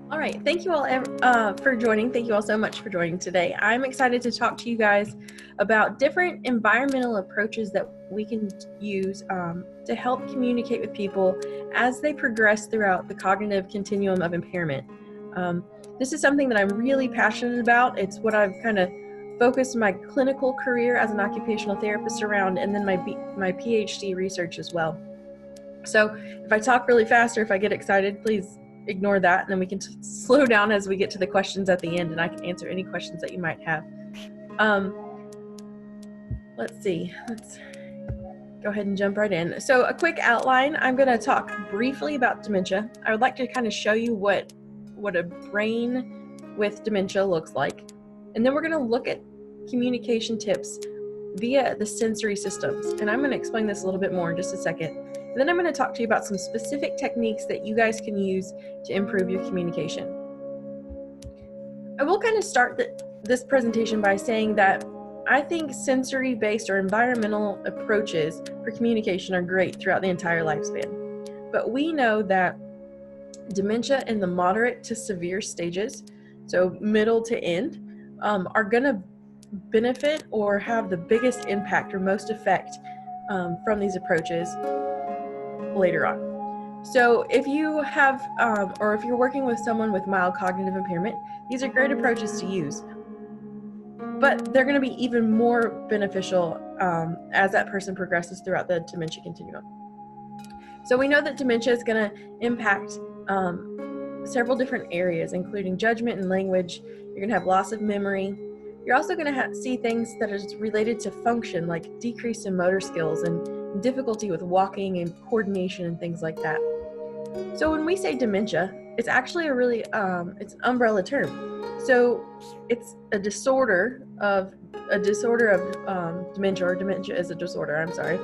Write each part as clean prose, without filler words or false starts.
All right, thank you all for joining. Thank you all so much for joining today. I'm excited to talk to you guys about different environmental approaches that we can use to help communicate with people as they progress throughout the cognitive continuum of impairment. This is something that I'm really passionate about. It's what I've kind of focused my clinical career as an occupational therapist around, and then my PhD research as well. So if I talk really fast or if I get excited, please ignore that, and then we can slow down as we get to the questions at the end, and I can answer any questions that you might have. Let's see. Let's go ahead and jump right in. So a quick outline. I'm going to talk briefly about dementia. I would like to kind of show you what a brain with dementia looks like. And then we're going to look at communication tips via the sensory systems. And I'm going to explain this a little bit more in just a second. And then I'm going to talk to you about some specific techniques that you guys can use to improve your communication. I will kind of start this presentation by saying that I think sensory-based or environmental approaches for communication are great throughout the entire lifespan. But we know that dementia in the moderate to severe stages, so middle to end, are going to benefit or have the biggest impact or most effect from these approaches later on. So if you have, or if you're working with someone with mild cognitive impairment, these are great approaches to use. But they're going to be even more beneficial as that person progresses throughout the dementia continuum. So we know that dementia is going to impact several different areas, including judgment and language. You're going to have loss of memory. You're also going to see things that are related to function, like decrease in motor skills and difficulty with walking and coordination and things like that. So when we say dementia, it's actually it's an umbrella term. So it's a disorder of dementia, or dementia is a disorder, I'm sorry.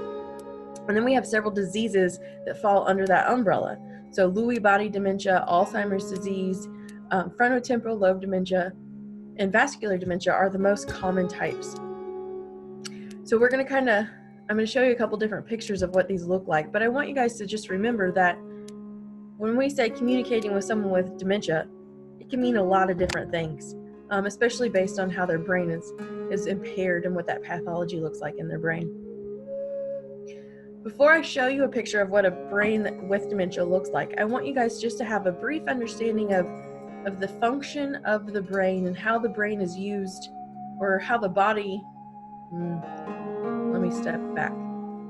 And then we have several diseases that fall under that umbrella. So Lewy body dementia, Alzheimer's disease, frontotemporal lobe dementia, and vascular dementia are the most common types. So I'm going to show you a couple different pictures of what these look like, but I want you guys to just remember that when we say communicating with someone with dementia, it can mean a lot of different things, especially based on how their brain is impaired and what that pathology looks like in their brain. Before I show you a picture of what a brain with dementia looks like, I want you guys just to have a brief understanding of the function of the brain and how the brain is used, or how the body, let me step back,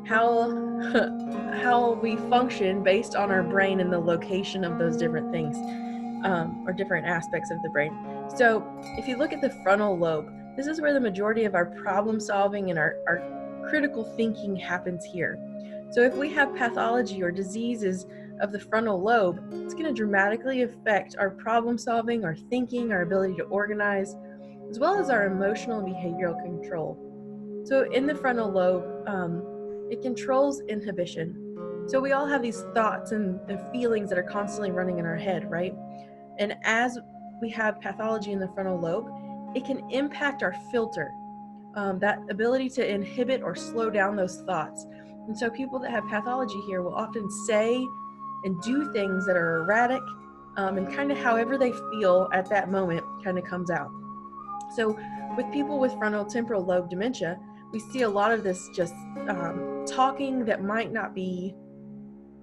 how we function based on our brain and the location of those different things, or different aspects of the brain. So if you look at the frontal lobe, this is where the majority of our problem solving and our critical thinking happens here. So if we have pathology or diseases of the frontal lobe, it's going to dramatically affect our problem solving, our thinking, our ability to organize, as well as our emotional and behavioral control. So in the frontal lobe, it controls inhibition. So we all have these thoughts and feelings that are constantly running in our head, right? And as we have pathology in the frontal lobe, it can impact our filter, that ability to inhibit or slow down those thoughts. And so people that have pathology here will often say and do things that are erratic, and kind of however they feel at that moment kind of comes out. So with people with frontotemporal lobe dementia, we see a lot of this just talking that might not be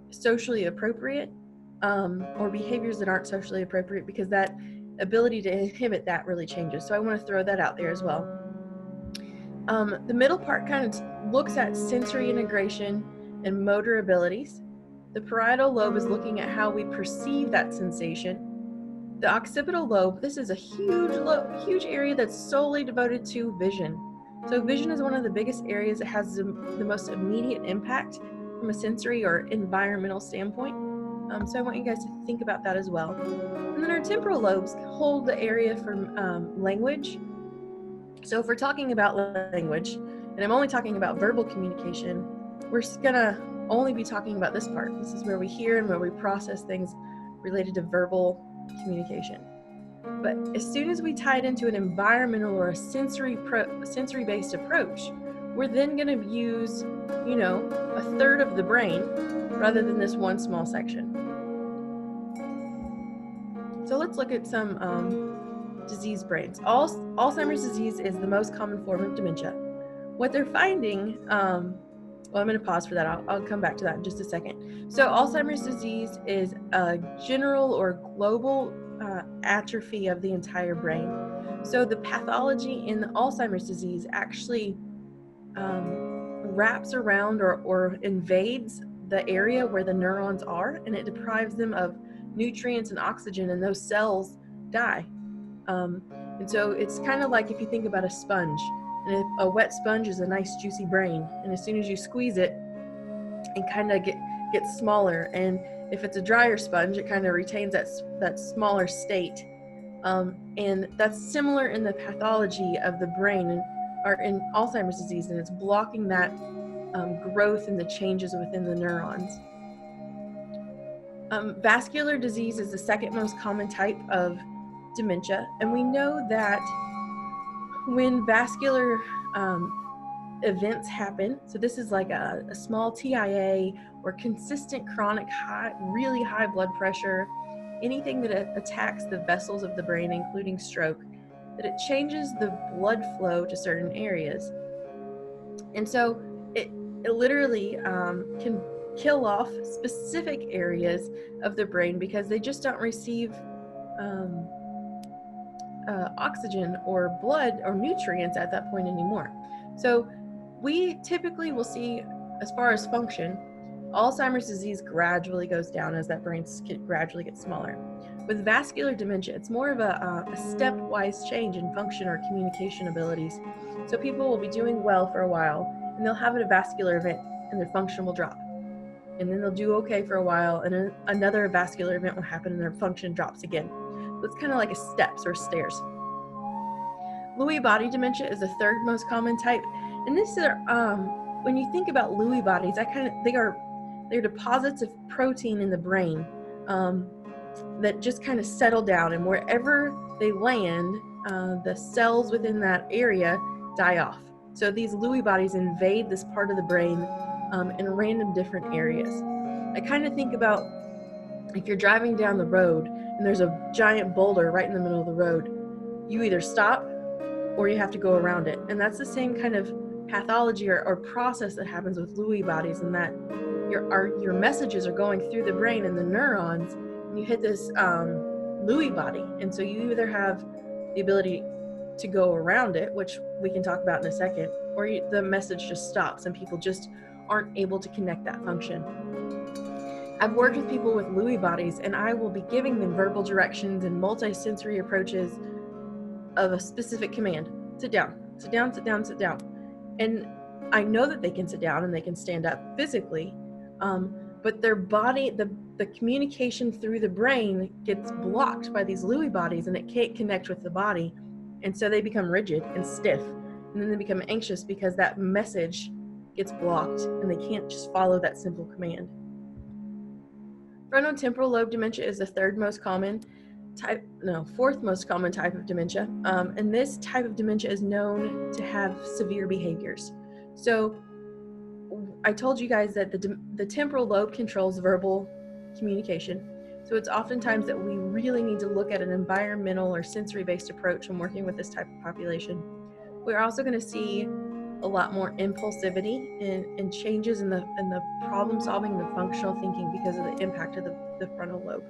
socially appropriate, or behaviors that aren't socially appropriate, because that ability to inhibit that really changes. So I want to throw that out there as well. The middle part kind of looks at sensory integration and motor abilities. The parietal lobe is looking at how we perceive that sensation. The occipital lobe, this is a huge area that's solely devoted to vision. So vision is one of the biggest areas that has the most immediate impact from a sensory or environmental standpoint. So I want you guys to think about that as well. And then our temporal lobes hold the area for language. So if we're talking about language, and I'm only talking about verbal communication, we're gonna only be talking about this part. This is where we hear and where we process things related to verbal communication. But as soon as we tie it into an environmental or a sensory-based approach, we're then gonna use, a third of the brain rather than this one small section. So let's look at some diseased brains. Alzheimer's disease is the most common form of dementia. What they're finding, well, I'm going to pause for that. I'll come back to that in just a second. So Alzheimer's disease is a general or global atrophy of the entire brain. So the pathology in the Alzheimer's disease actually wraps around or invades the area where the neurons are, and it deprives them of nutrients and oxygen, and those cells die. And so it's kind of like if you think about a sponge, and if a wet sponge is a nice juicy brain, and as soon as you squeeze it, it kind of gets smaller, and if it's a drier sponge, it kind of retains that smaller state. And that's similar in the pathology of the brain or in Alzheimer's disease, and it's blocking that growth and the changes within the neurons. Vascular disease is the second most common type of dementia, and we know that when vascular events happen, so this is like a small TIA or consistent chronic really high blood pressure, anything that attacks the vessels of the brain, including stroke, that it changes the blood flow to certain areas. And so it literally can kill off specific areas of the brain because they just don't receive oxygen or blood or nutrients at that point anymore. So we typically will see, as far as function, Alzheimer's disease gradually goes down as that brain gradually gets smaller. With vascular dementia, it's more of a stepwise change in function or communication abilities. So people will be doing well for a while, and they'll have a vascular event, and their function will drop. And then they'll do okay for a while, and another vascular event will happen, and their function drops again. So it's kind of like a steps or stairs. Lewy body dementia is the third most common type, and this is when you think about Lewy bodies, they're deposits of protein in the brain that just kind of settle down, and wherever they land, the cells within that area die off. So these Lewy bodies invade this part of the brain in random different areas. I kind of think about if you're driving down the road and there's a giant boulder right in the middle of the road, you either stop or you have to go around it. And that's the same kind of pathology or process that happens with Lewy bodies, in that your messages are going through the brain and the neurons, and you hit this Lewy body. And so you either have the ability to go around it, which we can talk about in a second, or the message just stops and people just aren't able to connect that function. I've worked with people with Lewy bodies, and I will be giving them verbal directions and multi-sensory approaches of a specific command. Sit down, sit down, sit down, sit down. And I know that they can sit down and they can stand up physically, but their body, the communication through the brain gets blocked by these Lewy bodies, and it can't connect with the body. And so they become rigid and stiff, and then they become anxious because that message gets blocked and they can't just follow that simple command. Frontotemporal lobe dementia is the fourth most common type of dementia. And this type of dementia is known to have severe behaviors. So I told you guys that the temporal lobe controls verbal communication. So it's oftentimes that we really need to look at an environmental or sensory-based approach when working with this type of population. We're also going to see a lot more impulsivity and changes in the problem solving and the functional thinking because of the impact of the frontal lobe.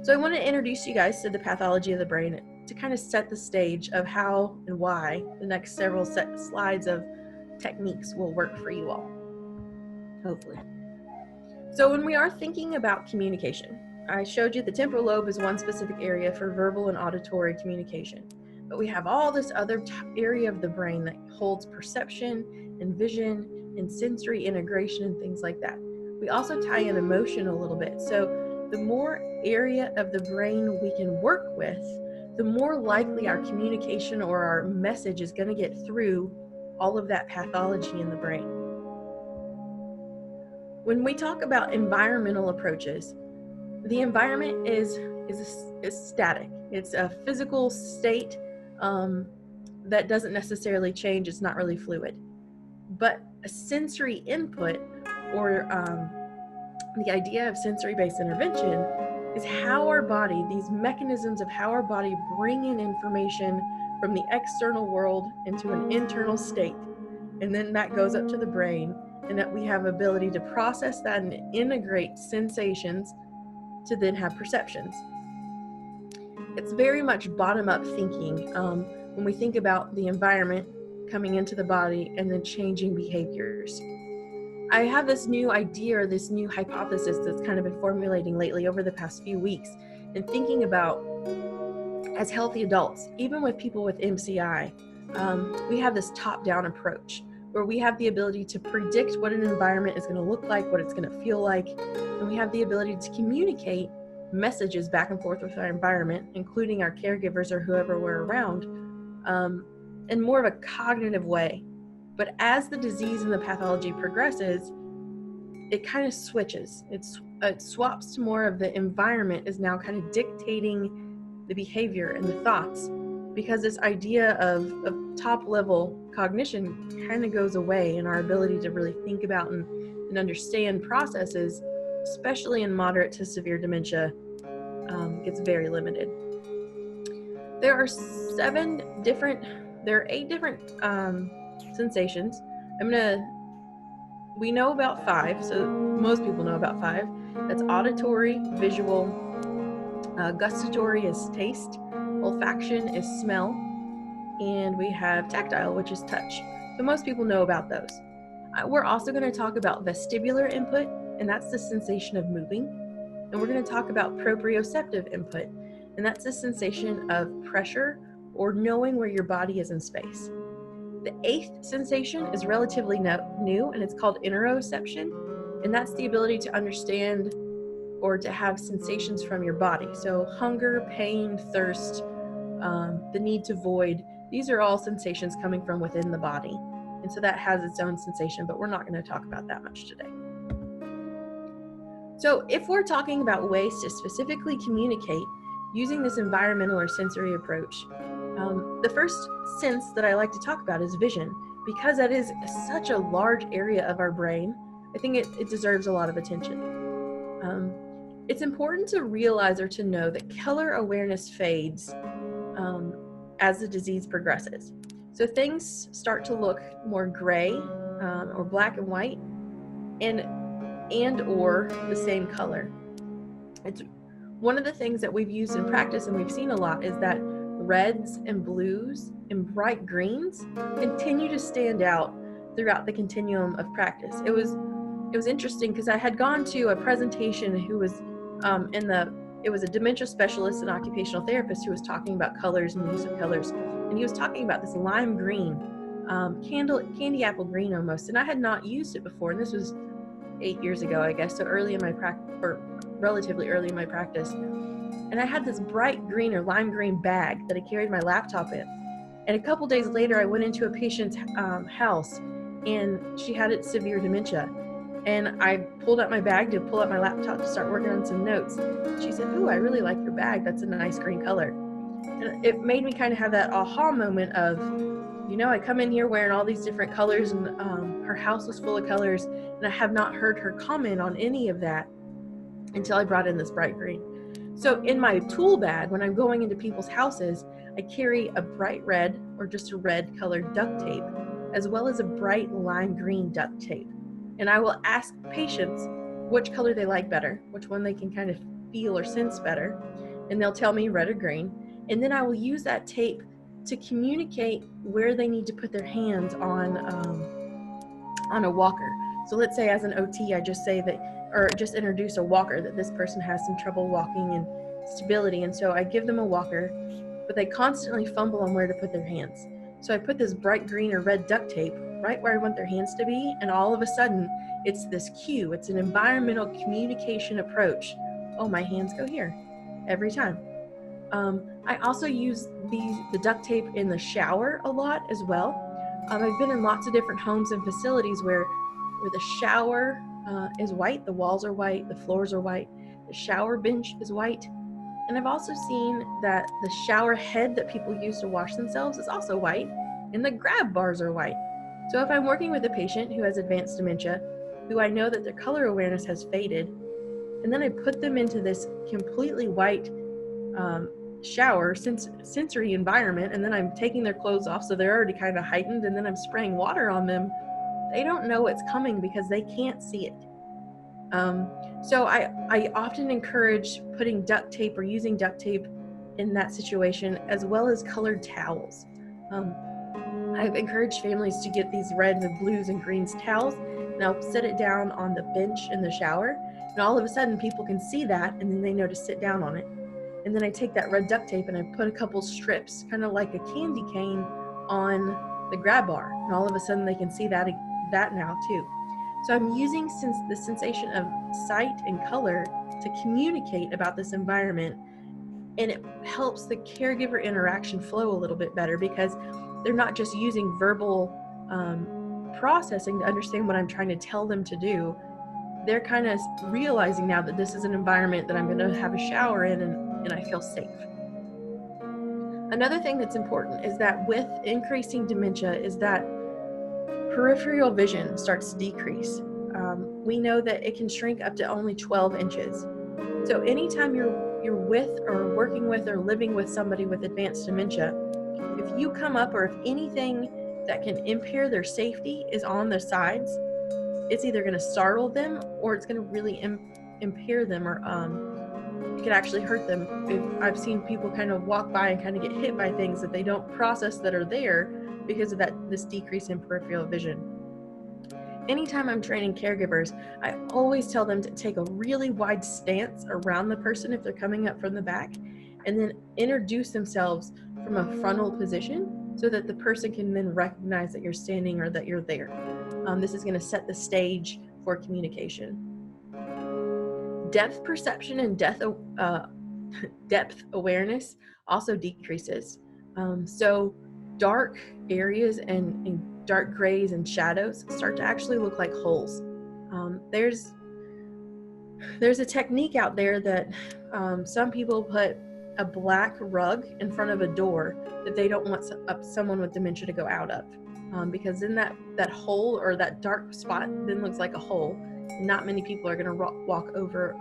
So I want to introduce you guys to the pathology of the brain to kind of set the stage of how and why the next several slides of techniques will work for you all, hopefully. So when we are thinking about communication, I showed you the temporal lobe is one specific area for verbal and auditory communication. But we have all this other area of the brain that holds perception and vision and sensory integration and things like that. We also tie in emotion a little bit. So the more area of the brain we can work with, the more likely our communication or our message is going to get through all of that pathology in the brain. When we talk about environmental approaches, the environment is static. It's a physical state that doesn't necessarily change. It's not really fluid. But a sensory input, or the idea of sensory-based intervention, is how our body, these mechanisms of how our body bring in information from the external world into an internal state. And then that goes up to the brain, and that we have ability to process that and integrate sensations to then have perceptions. It's very much bottom-up thinking when we think about the environment coming into the body and then changing behaviors. I have this new idea or this new hypothesis that's kind of been formulating lately over the past few weeks, and thinking about as healthy adults, even with people with MCI, we have this top-down approach where we have the ability to predict what an environment is going to look like, what it's going to feel like, and we have the ability to communicate messages back and forth with our environment, including our caregivers or whoever we're around, in more of a cognitive way. But as the disease and the pathology progresses, it kind of switches. It swaps to more of the environment is now kind of dictating the behavior and the thoughts, because this idea of top level cognition kind of goes away, and our ability to really think about and understand processes, especially in moderate to severe dementia, gets very limited. There are 8 different sensations. We know about 5, so most people know about 5. That's auditory, visual, gustatory is taste, olfaction is smell, and we have tactile, which is touch. So most people know about those. We're also going to talk about vestibular input, and that's the sensation of moving. And we're going to talk about proprioceptive input, and that's the sensation of pressure or knowing where your body is in space. The 8th sensation is relatively new, and it's called interoception, and that's the ability to understand or to have sensations from your body. So hunger, pain, thirst, the need to void, these are all sensations coming from within the body. And so that has its own sensation, but we're not going to talk about that much today. So if we're talking about ways to specifically communicate using this environmental or sensory approach, the first sense that I like to talk about is vision, because that is such a large area of our brain. I think it deserves a lot of attention. It's important to realize or to know that color awareness fades as the disease progresses. So things start to look more gray or black and white, and or the same color. It's one of the things that we've used in practice and we've seen a lot is that reds and blues and bright greens continue to stand out throughout the continuum of practice. It was interesting because I had gone to a presentation who was it was a dementia specialist and occupational therapist who was talking about colors and the use of colors, and he was talking about this lime green, candy apple green almost, and I had not used it before, and this was 8 years ago, I guess, so early in my practice, or relatively early in my practice. And I had this bright green or lime green bag that I carried my laptop in. And a couple days later, I went into a patient's house, and she had severe dementia. And I pulled out my bag to pull out my laptop to start working on some notes. She said, "Ooh, I really like your bag. That's a nice green color." And it made me kind of have that aha moment of, I come in here wearing all these different colors, and her house was full of colors, and I have not heard her comment on any of that until I brought in this bright green. So in my tool bag, when I'm going into people's houses, I carry a bright red or just a red colored duct tape, as well as a bright lime green duct tape. And I will ask patients which color they like better, which one they can kind of feel or sense better, and they'll tell me red or green. And then I will use that tape to communicate where they need to put their hands on a walker. So let's say as an OT, I just say that, or just introduce a walker, that this person has some trouble walking and stability. And so I give them a walker, but they constantly fumble on where to put their hands. So I put this bright green or red duct tape right where I want their hands to be. And all of a sudden it's this cue. It's an environmental communication approach. Oh, my hands go here every time. I also use the duct tape in the shower a lot as well. I've been in lots of different homes and facilities where the shower is white, the walls are white, the floors are white, the shower bench is white. And I've also seen that the shower head that people use to wash themselves is also white, and the grab bars are white. So if I'm working with a patient who has advanced dementia, who I know that their color awareness has faded, And then I put them into this completely white shower, sensory environment, and then I'm taking their clothes off, so they're already kind of heightened, and then I'm spraying water on them. They don't know it's coming because they can't see it. So I often encourage putting duct tape or using duct tape in that situation, as well as colored towels. I've encouraged families to get these reds and blues and greens towels, and I'll set it down on the bench in the shower, and all of a sudden people can see that, and then they know to sit down on it. And then I take that red duct tape and I put a couple strips, kind of like a candy cane, on the grab bar, and all of a sudden they can see that now too. So I'm using the sensation of sight and color to communicate about this environment, and it helps the caregiver interaction flow a little bit better because they're not just using verbal processing to understand what I'm trying to tell them to do. They're kind of realizing now that this is an environment that I'm going to have a shower in, and I feel safe. Another thing that's important is that with increasing dementia is that peripheral vision starts to decrease. We know that it can shrink up to only 12 inches. So anytime you're with or working with or living with somebody with advanced dementia, if you come up or if anything that can impair their safety is on the sides, it's either going to startle them or it's going to really impair them, or it could actually hurt them. I've seen people kind of walk by and kind of get hit by things that they don't process that are there because of this decrease in peripheral vision. Anytime I'm training caregivers, I always tell them to take a really wide stance around the person if they're coming up from the back, and then introduce themselves from a frontal position so that the person can then recognize that you're standing or that you're there. This is going to set the stage for communication. Depth perception and depth awareness also decreases. So dark areas and dark grays and shadows start to actually look like holes. There's a technique out there that some people put a black rug in front of a door that they don't want someone with dementia to go out of, because then that hole or that dark spot then looks like a hole, and not many people are going to walk over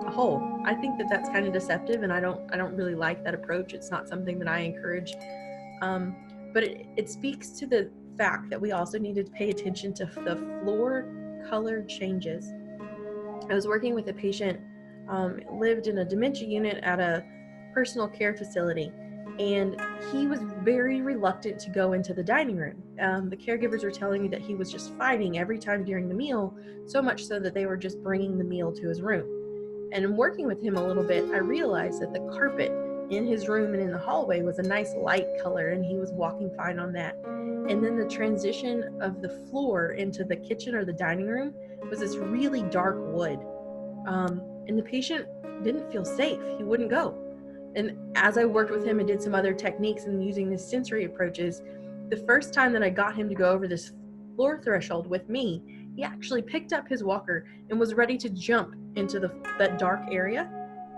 a hole. I think that that's kind of deceptive, and I don't really like that approach. It's not something that I encourage. But it speaks to the fact that we also need to pay attention to the floor color changes. I was working with a patient, lived in a dementia unit at a personal care facility, and he was very reluctant to go into the dining room. The caregivers were telling me that he was just fighting every time during the meal, so much so that they were just bringing the meal to his room. And in working with him a little bit, I realized that the carpet in his room and in the hallway was a nice light color, and he was walking fine on that. And then the transition of the floor into the kitchen or the dining room was this really dark wood. And the patient didn't feel safe. He wouldn't go. And as I worked with him and did some other techniques and using the sensory approaches, the first time that I got him to go over this floor threshold with me, he actually picked up his walker and was ready to jump into that dark area.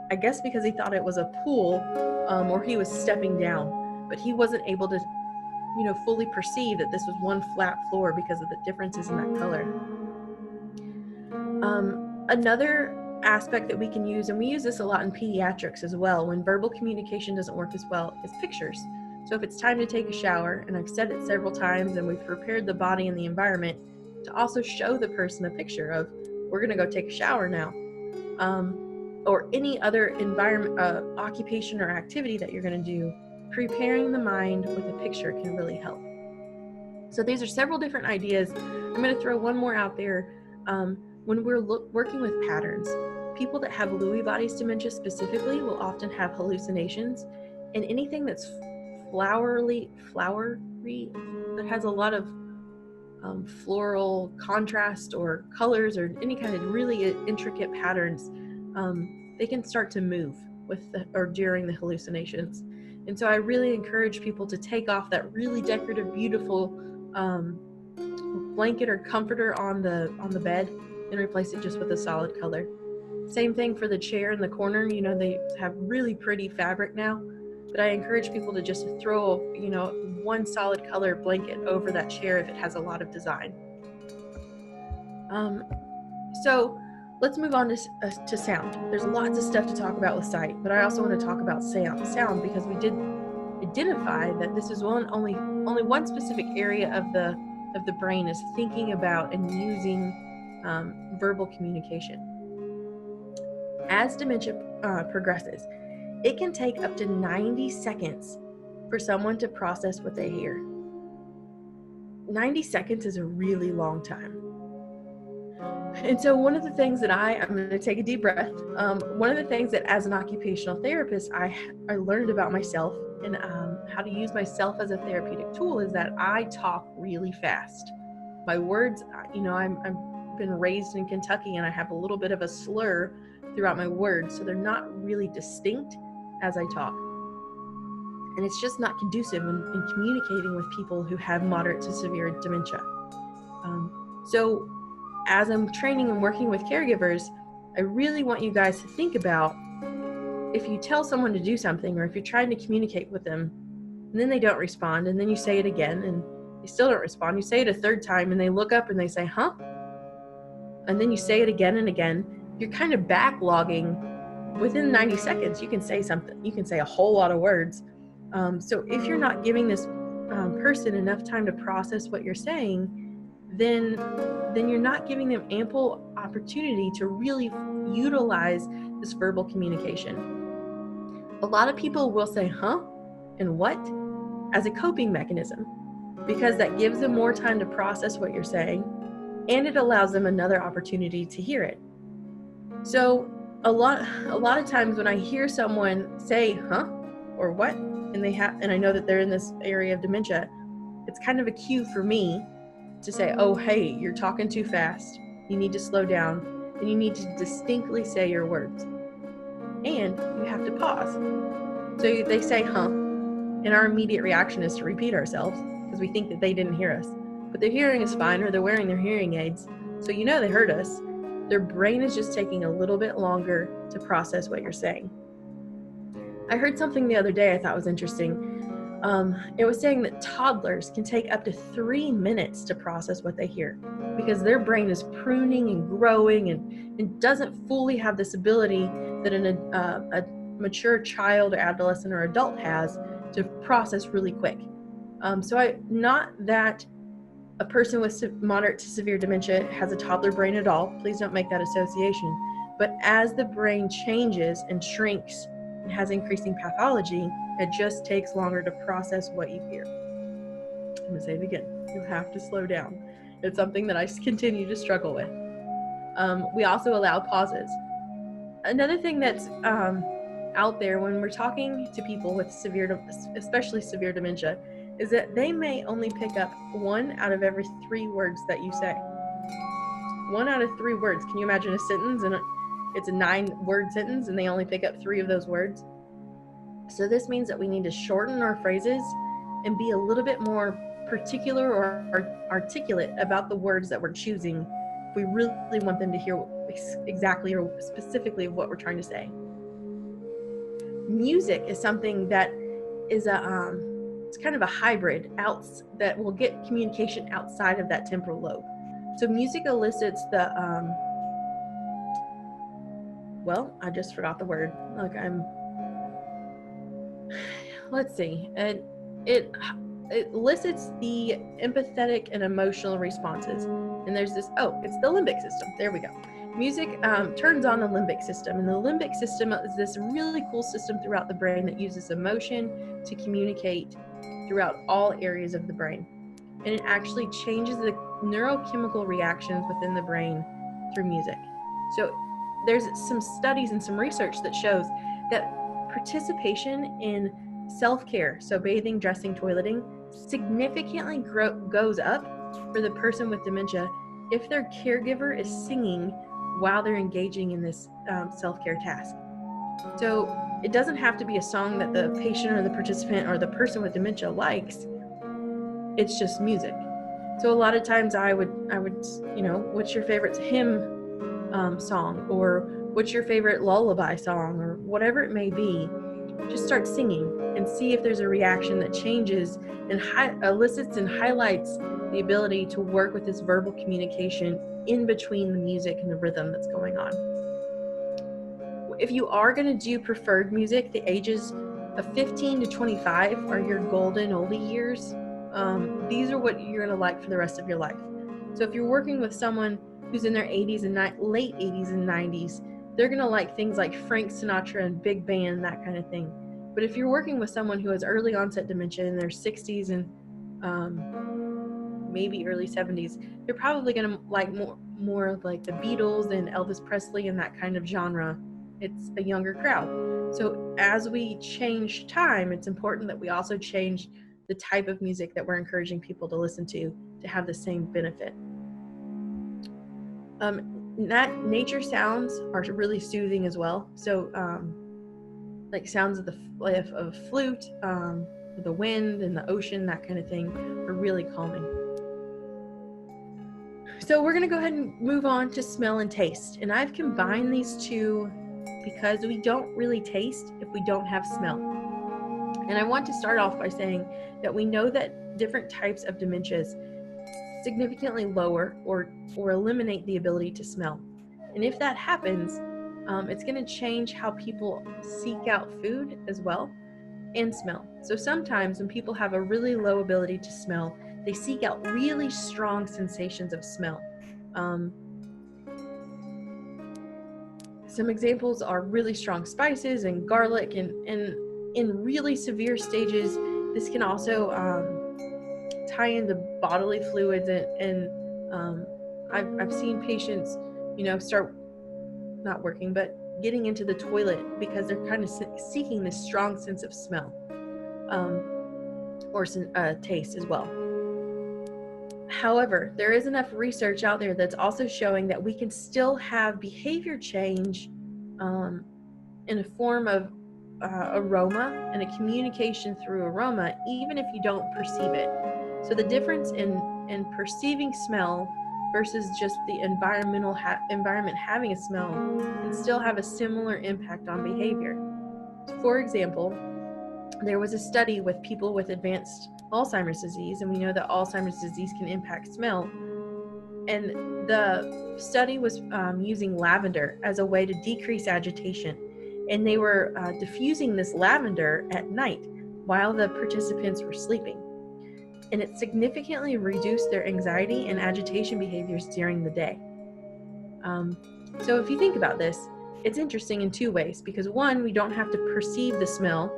I guess because he thought it was a pool, or he was stepping down, but he wasn't able to, fully perceive that this was one flat floor because of the differences in that color. Another aspect that we can use, and we use this a lot in pediatrics as well, when verbal communication doesn't work as well, is pictures. So if it's time to take a shower, and I've said it several times, and we've prepared the body and the environment to also show the person a picture of, we're going to go take a shower now. Or any other environment, occupation or activity that you're going to do, preparing the mind with a picture can really help. So these are several different ideas. I'm going to throw one more out there. When we're working with patterns, people that have Lewy bodies dementia specifically will often have hallucinations, and anything that's flowery, that has a lot of floral contrast or colors or any kind of really intricate patterns, they can start to move during the hallucinations. And so I really encourage people to take off that really decorative, beautiful blanket or comforter on the bed and replace it just with a solid color. Same thing for the chair in the corner. They have really pretty fabric now, but I encourage people to just throw one solid color blanket over that chair if it has a lot of design. So Let's move on to sound. There's lots of stuff to talk about with sight, but I also want to talk about sound because we did identify that this is only one specific area of the brain is thinking about and using verbal communication. As dementia progresses, it can take up to 90 seconds for someone to process what they hear. 90 seconds is a really long time. And so one of the things that I'm going to take a deep breath. One of the things that as an occupational therapist, I learned about myself and how to use myself as a therapeutic tool is that I talk really fast. My words, I've been raised in Kentucky and I have a little bit of a slur throughout my words, so they're not really distinct as I talk. And it's just not conducive in communicating with people who have moderate to severe dementia. So as I'm training and working with caregivers, I really want you guys to think about if you tell someone to do something or if you're trying to communicate with them and then they don't respond and then you say it again and they still don't respond. You say it a third time and they look up and they say, huh? And then you say it again and again. You're kind of backlogging. Within 90 seconds, you can say something. You can say a whole lot of words. So if you're not giving this person enough time to process what you're saying, then you're not giving them ample opportunity to really utilize this verbal communication. A lot of people will say, huh, and what, as a coping mechanism, because that gives them more time to process what you're saying, and it allows them another opportunity to hear it. So a lot of times when I hear someone say, huh, or what, and I know that they're in this area of dementia, it's kind of a cue for me to say, oh, hey, you're talking too fast. You need to slow down, and you need to distinctly say your words. And you have to pause. So they say, huh, and our immediate reaction is to repeat ourselves because we think that they didn't hear us. But their hearing is fine, or they're wearing their hearing aids, so you know they heard us. Their brain is just taking a little bit longer to process what you're saying. I heard something the other day I thought was interesting. It was saying that toddlers can take up to 3 minutes to process what they hear because their brain is pruning and growing and doesn't fully have this ability that a mature child or adolescent or adult has to process really quick. Not that a person with moderate to severe dementia has a toddler brain at all. Please don't make that association. But as the brain changes and shrinks and has increasing pathology, it just takes longer to process what you hear. I'm going to say it again. You have to slow down. It's something that I continue to struggle with. We also allow pauses. Another thing that's out there when we're talking to people with especially severe dementia, is that they may only pick up 1 out of every 3 words that you say. 1 out of 3 words. Can you imagine a sentence and it's a 9-word sentence and they only pick up 3 of those words? So this means that we need to shorten our phrases and be a little bit more particular or articulate about the words that we're choosing if we really want them to hear exactly or specifically what we're trying to say. Music is something that is it's kind of a hybrid that will get communication outside of that temporal lobe. So music elicits the I just forgot the word. Let's see. It elicits the empathetic and emotional responses. And there's this, it's the limbic system. There we go. Music turns on the limbic system. And the limbic system is this really cool system throughout the brain that uses emotion to communicate throughout all areas of the brain. And it actually changes the neurochemical reactions within the brain through music. So there's some studies and some research that shows that participation in self-care, so bathing, dressing, toileting, significantly goes up for the person with dementia if their caregiver is singing while they're engaging in this self-care task. So it doesn't have to be a song that the patient or the participant or the person with dementia likes. It's just music. So a lot of times I would, what's your favorite hymn song, or what's your favorite lullaby song, or whatever it may be. Just start singing and see if there's a reaction that changes and elicits and highlights the ability to work with this verbal communication in between the music and the rhythm that's going on. If you are going to do preferred music, the ages of 15 to 25 are your golden oldie years. These are what you're going to like for the rest of your life. So if you're working with someone who's in their 80s and late 80s and 90s, they're going to like things like Frank Sinatra and big band, that kind of thing. But if you're working with someone who has early onset dementia in their 60s and maybe early 70s, they're probably going to like more of like the Beatles and Elvis Presley and that kind of genre. It's a younger crowd. So as we change time, it's important that we also change the type of music that we're encouraging people to listen to have the same benefit. Nature sounds are really soothing as well. So like sounds of the flute, the wind and the ocean, that kind of thing, are really calming. So we're going to go ahead and move on to smell and taste. And I've combined these two because we don't really taste if we don't have smell. And I want to start off by saying that we know that different types of dementias significantly lower or eliminate the ability to smell. And if that happens, it's going to change how people seek out food as well and smell. So sometimes when people have a really low ability to smell, they seek out really strong sensations of smell. Some examples are really strong spices and garlic, and in really severe stages, this can also tie into bodily fluids, and I've seen patients, start not working, but getting into the toilet because they're kind of seeking this strong sense of smell or taste as well. However, there is enough research out there that's also showing that we can still have behavior change in a form of aroma and a communication through aroma, even if you don't perceive it. So the difference in perceiving smell versus just the environment having a smell can still have a similar impact on behavior. For example, there was a study with people with advanced Alzheimer's disease, and we know that Alzheimer's disease can impact smell. And the study was using lavender as a way to decrease agitation. And they were diffusing this lavender at night while the participants were sleeping. And it significantly reduced their anxiety and agitation behaviors during the day. So if you think about this, it's interesting in two ways, because one, we don't have to perceive the smell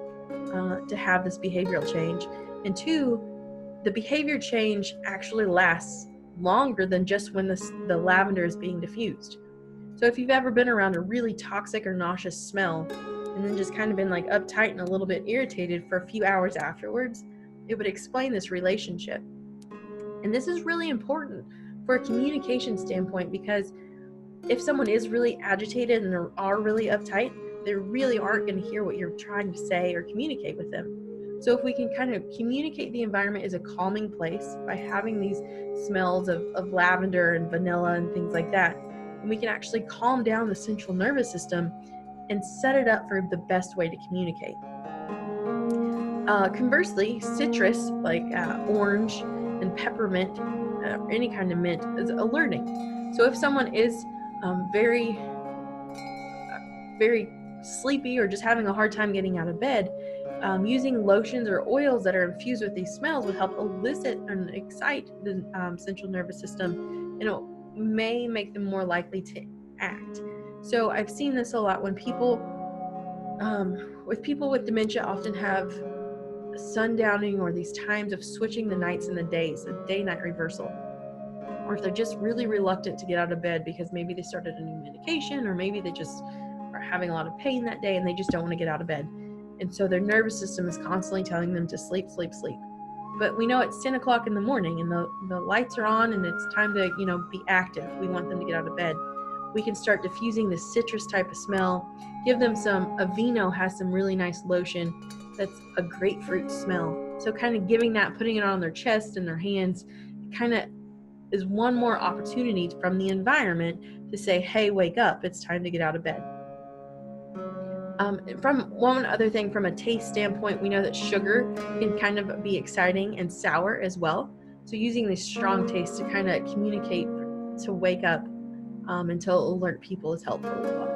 to have this behavioral change, and two, the behavior change actually lasts longer than just when the lavender is being diffused. So if you've ever been around a really toxic or nauseous smell and then just kind of been like uptight and a little bit irritated for a few hours afterwards, it would explain this relationship. And this is really important for a communication standpoint, because if someone is really agitated and they are really uptight, they really aren't going to hear what you're trying to say or communicate with them. So if we can kind of communicate the environment as a calming place by having these smells of lavender and vanilla and things like that, and we can actually calm down the central nervous system and set it up for the best way to communicate. Conversely, citrus like orange and peppermint, any kind of mint, is alerting. So if someone is very sleepy or just having a hard time getting out of bed, using lotions or oils that are infused with these smells would help elicit and excite the central nervous system, and it may make them more likely to act. So I've seen this a lot when people with dementia often have sundowning, or these times of switching the nights and the days, a day-night reversal. Or if they're just really reluctant to get out of bed because maybe they started a new medication, or maybe they just are having a lot of pain that day and they just don't want to get out of bed. And so their nervous system is constantly telling them to sleep, sleep, sleep. But we know it's 10 o'clock in the morning and the lights are on and it's time to, be active. We want them to get out of bed. We can start diffusing this citrus type of smell. Give them Aveeno has some really nice lotion that's a grapefruit smell. So kind of giving that, putting it on their chest and their hands, kind of is one more opportunity from the environment to say, hey, wake up, it's time to get out of bed. From one other thing, from a taste standpoint, we know that sugar can kind of be exciting and sour as well. So using these strong tastes to kind of communicate to wake up and to alert people is helpful as well.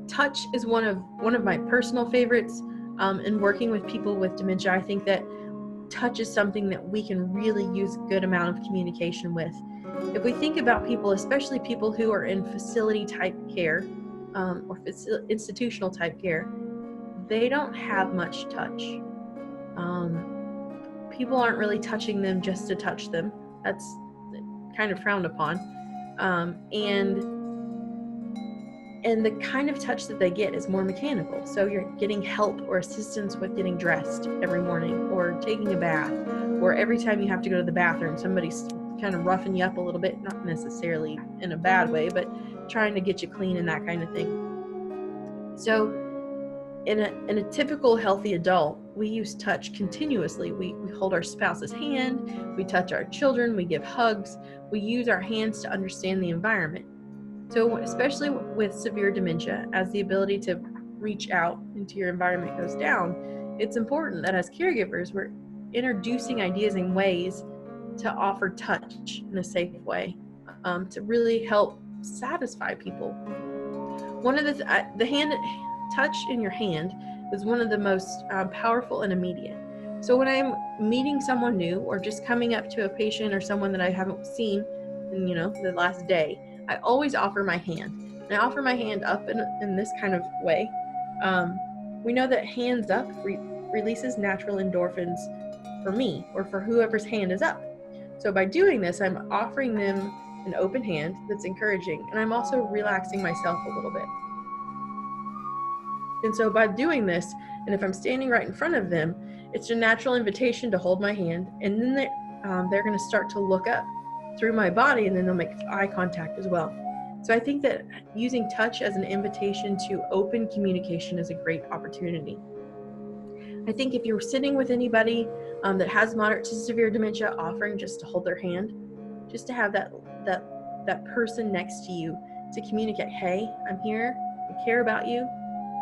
Touch is one of my personal favorites. In working with people with dementia, I think that touch is something that we can really use a good amount of communication with. If we think about people, especially people who are in facility type care or institutional type care, they don't have much touch. People aren't really touching them just to touch them. That's kind of frowned upon. And the kind of touch that they get is more mechanical. So you're getting help or assistance with getting dressed every morning, or taking a bath, or every time you have to go to the bathroom, somebody's kind of roughing you up a little bit, not necessarily in a bad way, but trying to get you clean and that kind of thing. So in a typical healthy adult, we use touch continuously. We hold our spouse's hand, we touch our children, we give hugs, we use our hands to understand the environment. So especially with severe dementia, as the ability to reach out into your environment goes down, it's important that as caregivers, we're introducing ideas and ways to offer touch in a safe way to really help satisfy people. One of the hand touch in your hand is one of the most powerful and immediate. So when I'm meeting someone new or just coming up to a patient or someone that I haven't seen in the last day, I always offer my hand. And I offer my hand up in this kind of way. We know that hands up releases natural endorphins for me or for whoever's hand is up. So by doing this, I'm offering them an open hand that's encouraging, and I'm also relaxing myself a little bit. And so by doing this, and if I'm standing right in front of them, it's a natural invitation to hold my hand, and then they're going to start to look up through my body, and then they'll make eye contact as well. So I think that using touch as an invitation to open communication is a great opportunity. I think if you're sitting with anybody that has moderate to severe dementia, offering just to hold their hand, just to have that person next to you to communicate, hey, I'm here, I care about you,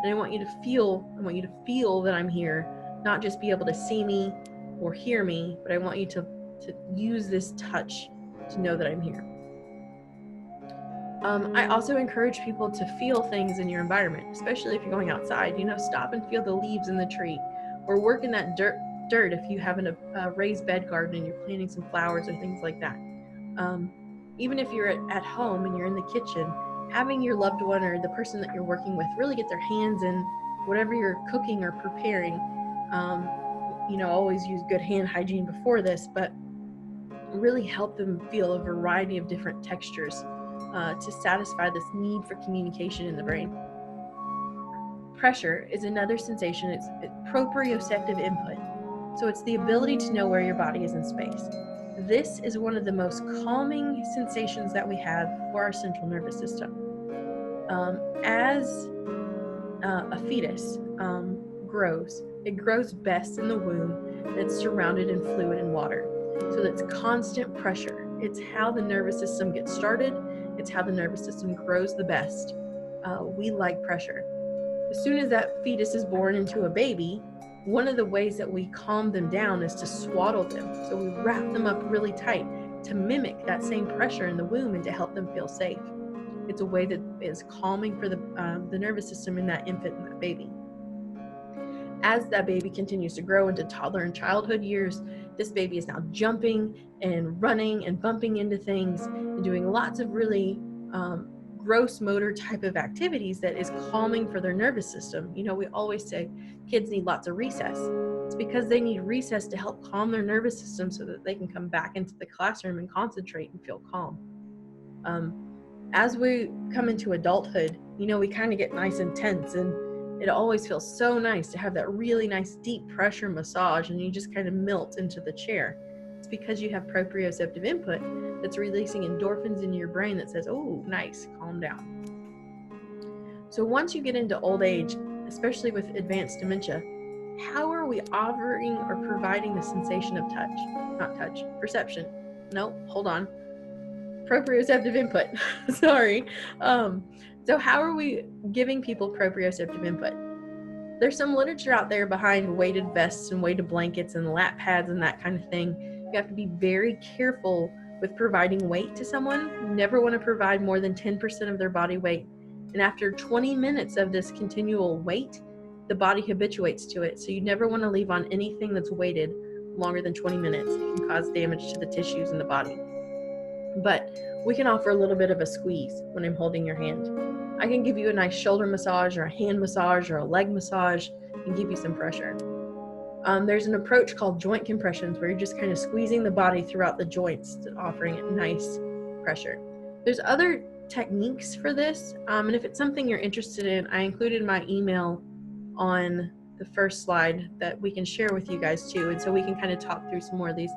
and I want you to feel that I'm here, not just be able to see me or hear me, but I want you to use this touch to know that I'm here. I also encourage people to feel things in your environment, especially if you're going outside. Stop and feel the leaves in the tree, or work in that dirt if you have a raised bed garden and you're planting some flowers or things like that. Even if you're at home and you're in the kitchen, having your loved one or the person that you're working with really get their hands in whatever you're cooking or preparing. Always use good hand hygiene before this, but really help them feel a variety of different textures to satisfy this need for communication in the brain. Pressure is another sensation. It's proprioceptive input. So it's the ability to know where your body is in space. This is one of the most calming sensations that we have for our central nervous system. As a fetus grows, it grows best in the womb that's surrounded in fluid and water. So that's constant pressure. It's how the nervous system gets started. It's how the nervous system grows the best. We like pressure. As soon as that fetus is born into a baby, one of the ways that we calm them down is to swaddle them. So we wrap them up really tight to mimic that same pressure in the womb and to help them feel safe. It's a way that is calming for the nervous system in that infant and that baby. As that baby continues to grow into toddler and childhood years, this baby is now jumping and running and bumping into things and doing lots of really gross motor type of activities that is calming for their nervous system. We always say kids need lots of recess. It's because they need recess to help calm their nervous system so that they can come back into the classroom and concentrate and feel calm. As we come into adulthood, we kind of get nice and tense, and it always feels so nice to have that really nice deep pressure massage, and you just kind of melt into the chair. It's because you have proprioceptive input that's releasing endorphins in your brain that says, oh, nice, calm down. So once you get into old age, especially with advanced dementia, how are we offering or providing the sensation of touch? Not touch, perception. No, hold on. Proprioceptive input. Sorry. So how are we giving people proprioceptive input? There's some literature out there behind weighted vests and weighted blankets and lap pads and that kind of thing. You have to be very careful with providing weight to someone. You never want to provide more than 10% of their body weight. And after 20 minutes of this continual weight, the body habituates to it. So you never want to leave on anything that's weighted longer than 20 minutes. It can cause damage to the tissues in the body. But we can offer a little bit of a squeeze when I'm holding your hand. I can give you a nice shoulder massage or a hand massage or a leg massage and give you some pressure. There's an approach called joint compressions where you're just kind of squeezing the body throughout the joints, offering it nice pressure. There's other techniques for this, and if it's something you're interested in, I included my email on the first slide that we can share with you guys too, and so we can kind of talk through some more of these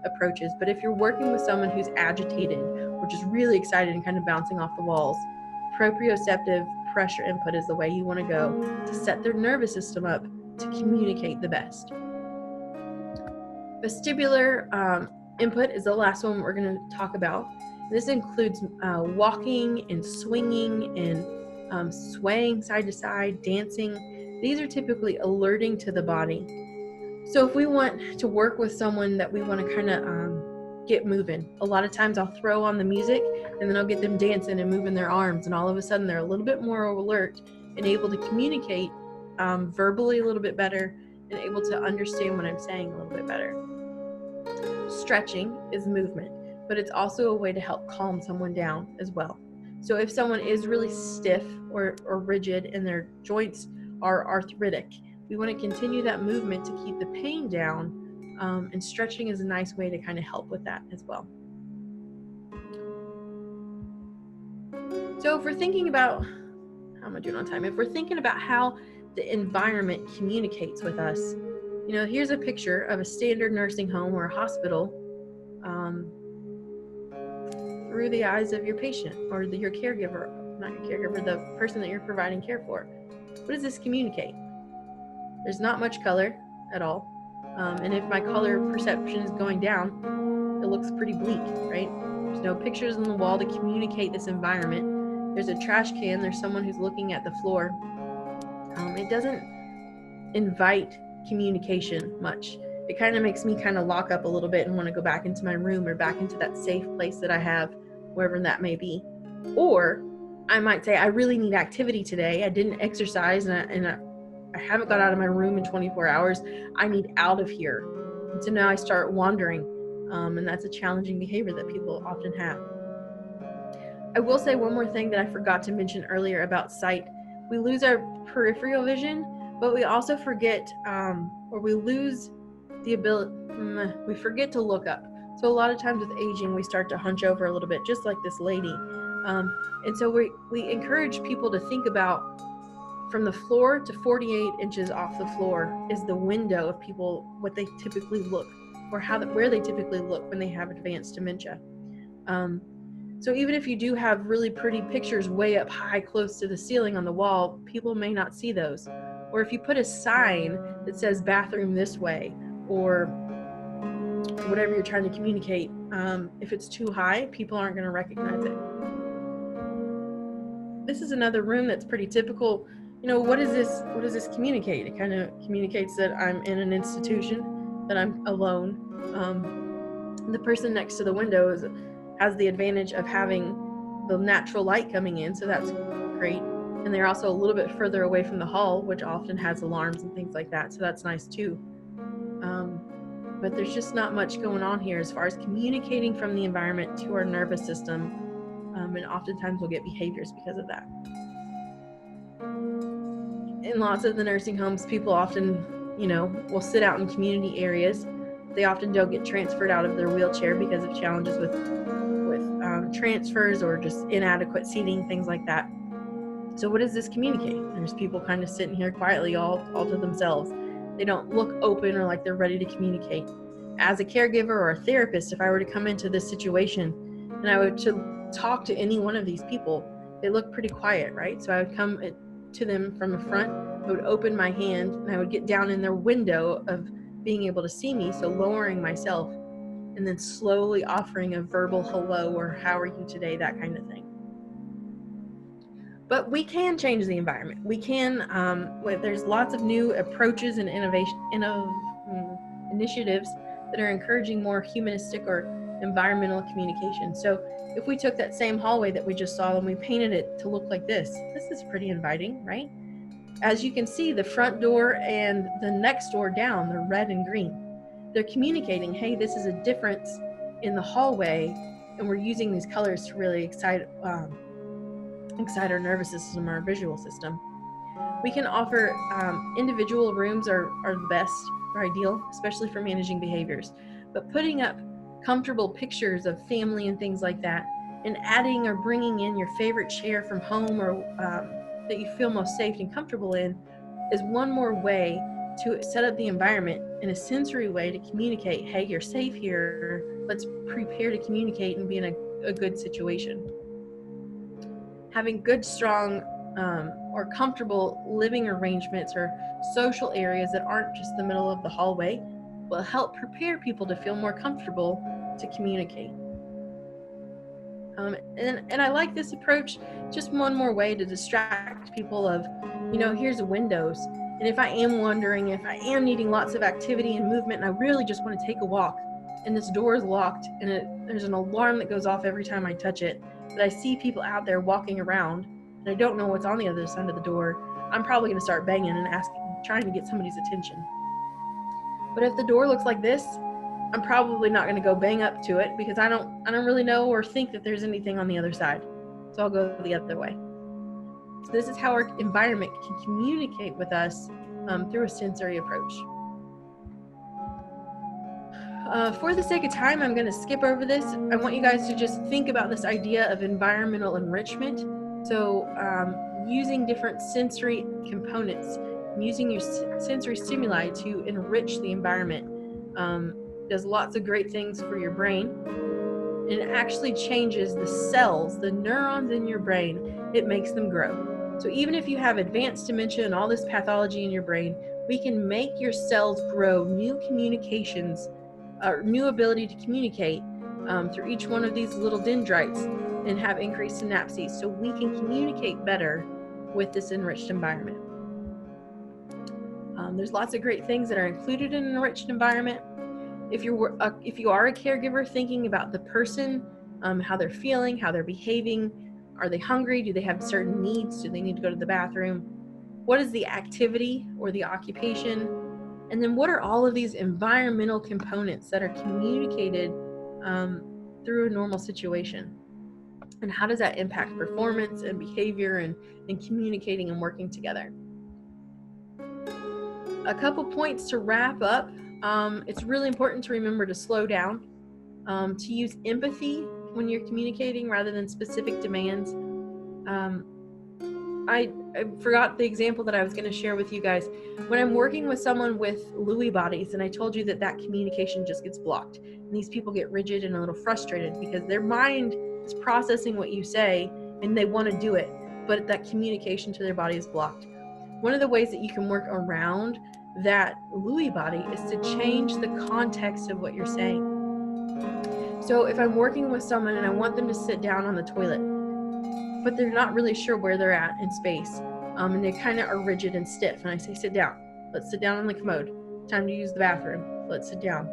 approaches. But if you're working with someone who's agitated or just really excited and kind of bouncing off the walls, proprioceptive pressure input is the way you want to go to set their nervous system up to communicate the best. Vestibular input is the last one we're going to talk about. This includes walking and swinging and swaying side to side, dancing. These are typically alerting to the body. So if we want to work with someone that we want to kind of get moving, a lot of times I'll throw on the music and then I'll get them dancing and moving their arms, and all of a sudden they're a little bit more alert and able to communicate verbally a little bit better and able to understand what I'm saying a little bit better. Stretching is movement, but it's also a way to help calm someone down as well. So if someone is really stiff or rigid and their joints are arthritic, we want to continue that movement to keep the pain down, and stretching is a nice way to kind of help with that as well. So if we're thinking about, how am I doing on time? If we're thinking about how the environment communicates with us, here's a picture of a standard nursing home or a hospital through the eyes of your patient or your caregiver, not your caregiver, the person that you're providing care for. What does this communicate? There's not much color at all. And if my color perception is going down, it looks pretty bleak, right? There's no pictures on the wall to communicate this environment. There's a trash can. There's someone who's looking at the floor. It doesn't invite communication much. It kind of makes me kind of lock up a little bit and want to go back into my room or back into that safe place that I have, wherever that may be. Or I might say, I really need activity today. I didn't exercise and I haven't got out of my room in 24 hours. I need out of here. And so now I start wandering, and that's a challenging behavior that people often have. I will say one more thing that I forgot to mention earlier about sight. We lose our peripheral vision, but we also forget, or we lose the ability, we forget to look up. So a lot of times with aging, we start to hunch over a little bit, just like this lady. And so we encourage people to think about from the floor to 48 inches off the floor is the window of people, what they typically look, or where they typically look when they have advanced dementia. So even if you do have really pretty pictures way up high, close to the ceiling on the wall, people may not see those. Or if you put a sign that says bathroom this way, or whatever you're trying to communicate, if it's too high, people aren't going to recognize it. This is another room that's pretty typical. What does this communicate? It kind of communicates that I'm in an institution, that I'm alone. The person next to the window has the advantage of having the natural light coming in, so that's great. And they're also a little bit further away from the hall, which often has alarms and things like that, so that's nice too. But there's just not much going on here as far as communicating from the environment to our nervous system, and oftentimes we'll get behaviors because of that. In lots of the nursing homes, people often, will sit out in community areas. They often don't get transferred out of their wheelchair because of challenges with transfers or just inadequate seating, things like that. So what does this communicate? There's people kind of sitting here quietly all to themselves. They don't look open or like they're ready to communicate. As a caregiver or a therapist, if I were to come into this situation and I were to talk to any one of these people, they look pretty quiet, right? So I would come to them from the front, I would open my hand, and I would get down in their window of being able to see me, so lowering myself, and then slowly offering a verbal hello or how are you today, that kind of thing. But we can change the environment. We can, there's lots of new approaches and initiatives that are encouraging more humanistic or environmental communication. So if we took that same hallway that we just saw and we painted it to look like this is pretty inviting, right? As you can see, the front door and the next door down, they're red and green. They're communicating, hey, this is a difference in the hallway, and we're using these colors to really excite our nervous system, our visual system. We can offer individual rooms are the best, or ideal, especially for managing behaviors. But putting up comfortable pictures of family and things like that, and adding or bringing in your favorite chair from home or that you feel most safe and comfortable in is one more way to set up the environment in a sensory way to communicate, hey, you're safe here, let's prepare to communicate and be in a good situation. Having good, strong, or comfortable living arrangements or social areas that aren't just the middle of the hallway will help prepare people to feel more comfortable to communicate. And I like this approach, just one more way to distract people of, here's windows. And if I am wondering, if I am needing lots of activity and movement, and I really just want to take a walk, and this door is locked, and there's an alarm that goes off every time I touch it, but I see people out there walking around, and I don't know what's on the other side of the door, I'm probably going to start banging and trying to get somebody's attention. But if the door looks like this, I'm probably not going to go bang up to it because I don't really know or think that there's anything on the other side. So I'll go the other way. So this is how our environment can communicate with us through a sensory approach. For the sake of time, I'm going to skip over this. I want you guys to just think about this idea of environmental enrichment. So using different sensory components, using your sensory stimuli to enrich the environment does lots of great things for your brain. And it actually changes the cells, the neurons in your brain. It makes them grow. So even if you have advanced dementia and all this pathology in your brain, we can make your cells grow new communications, new ability to communicate through each one of these little dendrites and have increased synapses, so we can communicate better with this enriched environment. There's lots of great things that are included in an enriched environment. If you are a caregiver, thinking about the person, how they're feeling, how they're behaving, are they hungry? Do they have certain needs? Do they need to go to the bathroom? What is the activity or the occupation? And then what are all of these environmental components that are communicated through a normal situation? And how does that impact performance and behavior and communicating and working together? A couple points to wrap up. It's really important to remember to slow down, to use empathy when you're communicating rather than specific demands. I forgot the example that I was going to share with you guys. When I'm working with someone with Lewy bodies, and I told you that communication just gets blocked, and these people get rigid and a little frustrated because their mind is processing what you say and they want to do it, but that communication to their body is blocked. One of the ways that you can work around that Lewy body is to change the context of what you're saying. So if I'm working with someone and I want them to sit down on the toilet, but they're not really sure where they're at in space, and they kind of are rigid and stiff, and I say, sit down. Let's sit down on the commode. Time to use the bathroom. Let's sit down.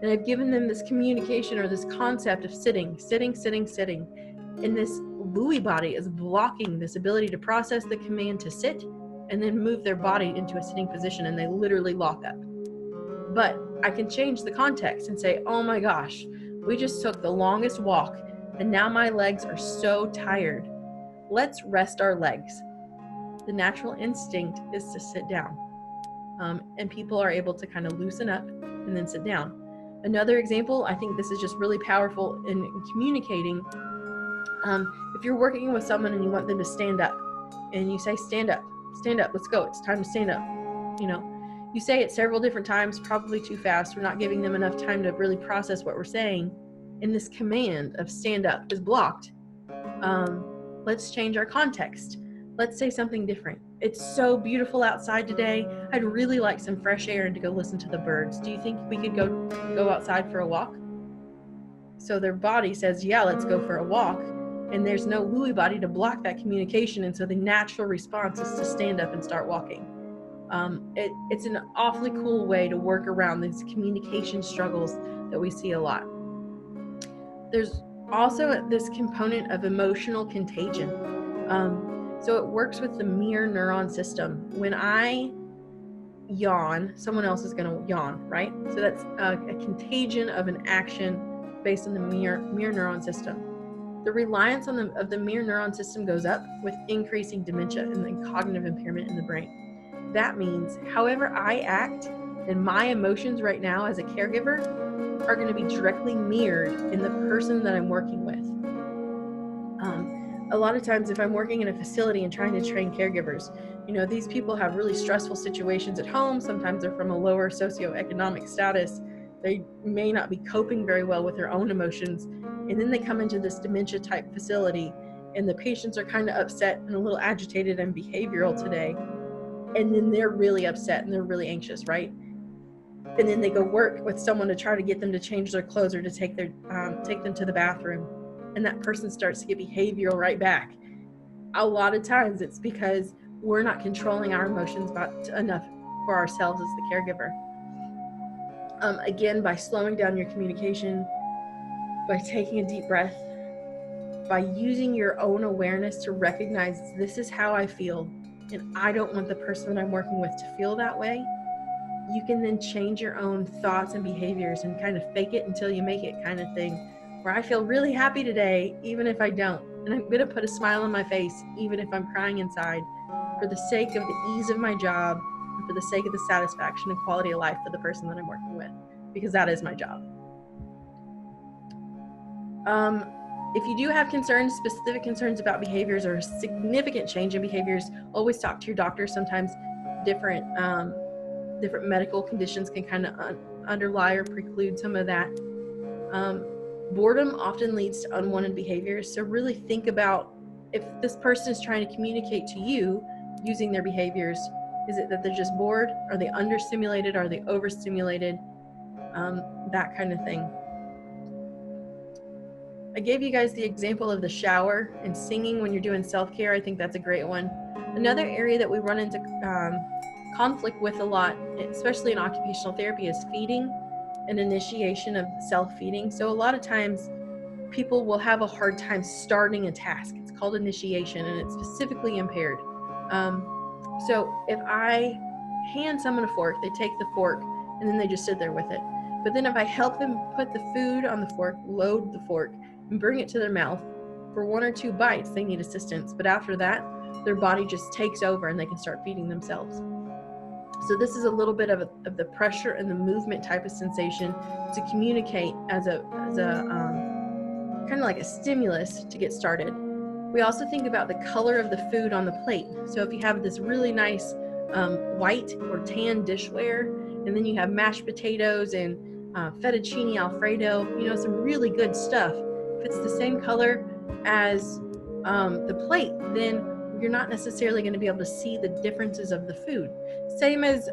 And I've given them this communication or this concept of sitting. And this Lewy body is blocking this ability to process the command to sit and then move their body into a sitting position, and they literally lock up. But I can change the context and say, oh my gosh, we just took the longest walk and now my legs are so tired. Let's rest our legs. The natural instinct is to sit down. And people are able to kind of loosen up and then sit down. Another example, I think this is just really powerful in communicating. If you're working with someone and you want them to stand up, and you say, stand up, let's go, it's time to stand up. You say it several different times, probably too fast. We're not giving them enough time to really process what we're saying. And this command of stand up is blocked. Let's change our context. Let's say something different. It's so beautiful outside today. I'd really like some fresh air and to go listen to the birds. Do you think we could go outside for a walk? So their body says, yeah, let's go for a walk. And there's no Lewy body to block that communication. And so the natural response is to stand up and start walking. It's an awfully cool way to work around these communication struggles that we see a lot. There's also this component of emotional contagion. So it works with the mirror neuron system. When I yawn, someone else is going to yawn, right? So that's a contagion of an action based on the mirror neuron system. The reliance on the mirror neuron system goes up with increasing dementia and then cognitive impairment in the brain. That means however I act and my emotions right now as a caregiver are going to be directly mirrored in the person that I'm working with. A lot of times if I'm working in a facility and trying to train caregivers, these people have really stressful situations at home. Sometimes they're from a lower socioeconomic status. They may not be coping very well with their own emotions. And then they come into this dementia type facility and the patients are kind of upset and a little agitated and behavioral today. And then they're really upset and they're really anxious, right? And then they go work with someone to try to get them to change their clothes or to take them to the bathroom. And that person starts to get behavioral right back. A lot of times it's because we're not controlling our emotions enough for ourselves as the caregiver. Again, by slowing down your communication, by taking a deep breath, by using your own awareness to recognize this is how I feel, and I don't want the person that I'm working with to feel that way, you can then change your own thoughts and behaviors and kind of fake it until you make it kind of thing, where I feel really happy today, even if I don't. And I'm going to put a smile on my face, even if I'm crying inside, for the sake of the ease of my job and for the sake of the satisfaction and quality of life for the person that I'm working with, because that is my job. If you do have concerns, specific concerns about behaviors or significant change in behaviors, always talk to your doctor. Sometimes different medical conditions can kind of underlie or preclude some of that. Boredom often leads to unwanted behaviors. So really think about if this person is trying to communicate to you using their behaviors. Is it that they're just bored? Are they understimulated? Are they overstimulated? That kind of thing. I gave you guys the example of the shower and singing when you're doing self-care. I think that's a great one. Another area that we run into conflict with a lot, especially in occupational therapy, is feeding and initiation of self-feeding. So a lot of times people will have a hard time starting a task. It's called initiation and it's specifically impaired. So if I hand someone a fork, they take the fork and then they just sit there with it. But then if I help them put the food on the fork, load the fork, and bring it to their mouth, for 1 or 2 bites, they need assistance. But after that, their body just takes over and they can start feeding themselves. So this is a little bit of the pressure and the movement type of sensation to communicate as a kind of like a stimulus to get started. We also think about the color of the food on the plate. So if you have this really nice white or tan dishware, and then you have mashed potatoes and fettuccine Alfredo, some really good stuff. If it's the same color as the plate, then you're not necessarily going to be able to see the differences of the food. Same as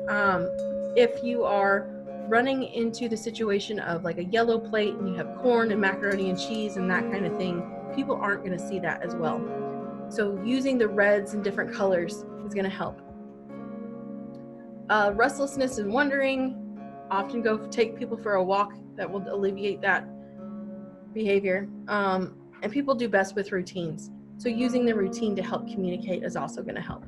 if you are running into the situation of like a yellow plate and you have corn and macaroni and cheese and that kind of thing, people aren't going to see that as well. So using the reds and different colors is going to help. Restlessness and wandering, often go take people for a walk. That will alleviate that behavior. And people do best with routines. So using the routine to help communicate is also going to help.